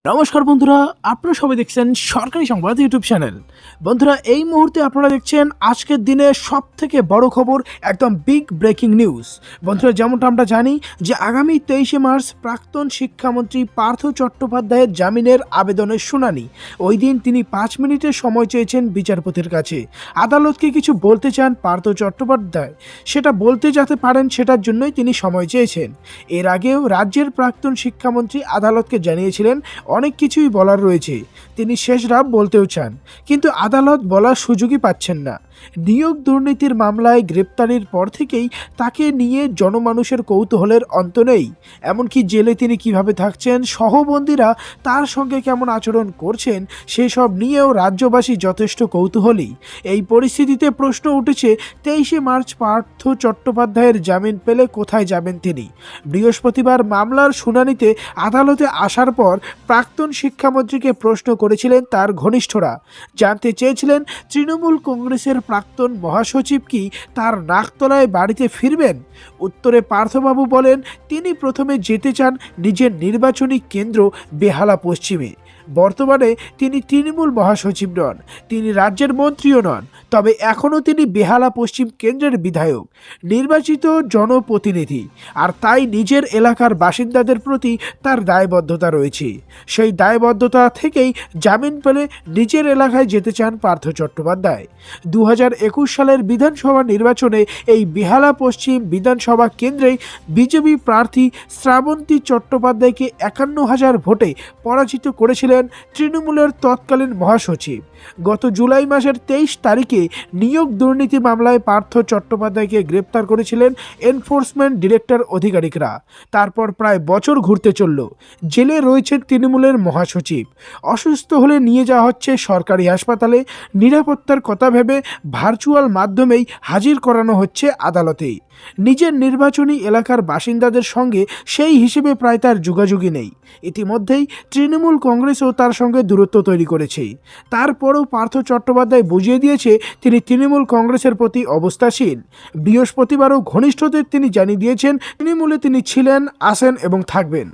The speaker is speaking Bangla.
নমস্কার বন্ধুরা, আপনারা সবাই দেখছেন সরকারি সংবাদ ইউটিউব চ্যানেল। বন্ধুরা, এই মুহূর্তে আপনারা দেখছেন আজকের দিনে সব থেকে বড় খবর, একদম বিগ ব্রেকিং নিউজ। বন্ধুরা, যেমনটা আমরা জানি যে আগামী 23শে মার্চ প্রাক্তন শিক্ষামন্ত্রী পার্থ চট্টোপাধ্যায়ের জামিনের আবেদনের শুনানি। ওই দিন তিনি 5 মিনিটের সময় চেয়েছেন বিচারপতির কাছে। আদালতকে কিছু বলতে চান পার্থ চট্টোপাধ্যায়, সেটা বলতে যাতে পারেন সেটার জন্যই তিনি সময় চেয়েছেন। এর আগেও রাজ্যের প্রাক্তন শিক্ষামন্ত্রী আদালতকে জানিয়েছিলেন অনেক কিছুই বলার রয়েছে, তিনি শেষ রাব বলতেও চান, কিন্তু আদালত বলার সুযোগই পাচ্ছেন না। নিয়োগ দুর্নীতির মামলায় গ্রেপ্তারির পর থেকেই তাকে নিয়ে জনমানুষের কৌতূহলের অন্ত নেই। এমনকি জেলে তিনি কিভাবে থাকছেন, সহবন্দীরা তার সঙ্গে কেমন আচরণ করছেন, সেসব নিয়েও রাজ্যবাসী যথেষ্ট কৌতূহলী। এই পরিস্থিতিতে প্রশ্ন উঠেছে, 23শে মার্চ পার্থ চট্টোপাধ্যায়ের জামিন পেলে কোথায় যাবেন তিনি। বৃহস্পতিবার মামলার শুনানিতে আদালতে আসার পর প্রাক্তন শিক্ষামন্ত্রীকে প্রশ্ন করেছিলেন তার ঘনিষ্ঠরা। জানতে চেয়েছিলেন তৃণমূল কংগ্রেসের প্রাক্তন মহাসচিব কি তার নাকতলায় বাড়িতে ফিরবেন। উত্তরে পার্থবাবু বলেন, তিনি প্রথমে যেতে চান নিজের নির্বাচনী কেন্দ্র বেহালা পশ্চিমে। বর্তমানে তিনি তৃণমূল মহাসচিব নন, তিনি রাজ্যের মন্ত্রীও নন, তবে এখনও তিনি বেহালা পশ্চিম কেন্দ্রের বিধায়ক, নির্বাচিত জনপ্রতিনিধি, আর তাই নিজের এলাকার বাসিন্দাদের প্রতি তার দায়বদ্ধতা রয়েছে। সেই দায়বদ্ধতা থেকেই জামিন পেলে নিজের এলাকায় যেতে চান পার্থ চট্টোপাধ্যায়। 2021 সালের বিধানসভা নির্বাচনে এই বেহালা পশ্চিম বিধানসভা কেন্দ্রেই বিজেপি প্রার্থী শ্রাবন্তী চট্টোপাধ্যায়কে 51,000 ভোটে পরাজিত করেছিলেন তৃণমূলের তৎকালীন মহাসচিব। গত জুলাই মাসের 23 তারিখে নিয়োগ দুর্নীতি মামলায় পার্থ চট্টোপাধ্যায়কে গ্রেপ্তার করেছিলেন এনফোর্সমেন্ট ডিরেক্টর আধিকারিকরা। তারপর প্রায় বছর ঘুরতে চলল। জেলে রয়েছেন তৃণমূলের মহাসচিব। অসুস্থ হলে নিয়ে যাওয়া হচ্ছে সরকারি হাসপাতালে, নিরাপত্তার কথা ভেবে ভার্চুয়াল মাধ্যমেই হাজির করানো হচ্ছে আদালতেই। নিজের নির্বাচনী এলাকার বাসিন্দাদের সঙ্গে সেই হিসেবে প্রায় তার যোগাযোগই নেই। ইতিমধ্যেই তৃণমূল কংগ্রেসও তার সঙ্গে দূরত্ব তৈরি করেছে। তারপরও পার্থ চট্টোপাধ্যায় বুঝিয়ে দিয়েছে তিনি তৃণমূল কংগ্রেসের প্রতি অবস্থাশীল। বৃহস্পতিবারও ঘনিষ্ঠদের তিনি জানিয়ে দিয়েছেন তৃণমূলে তিনি ছিলেন, আছেন এবং থাকবেন।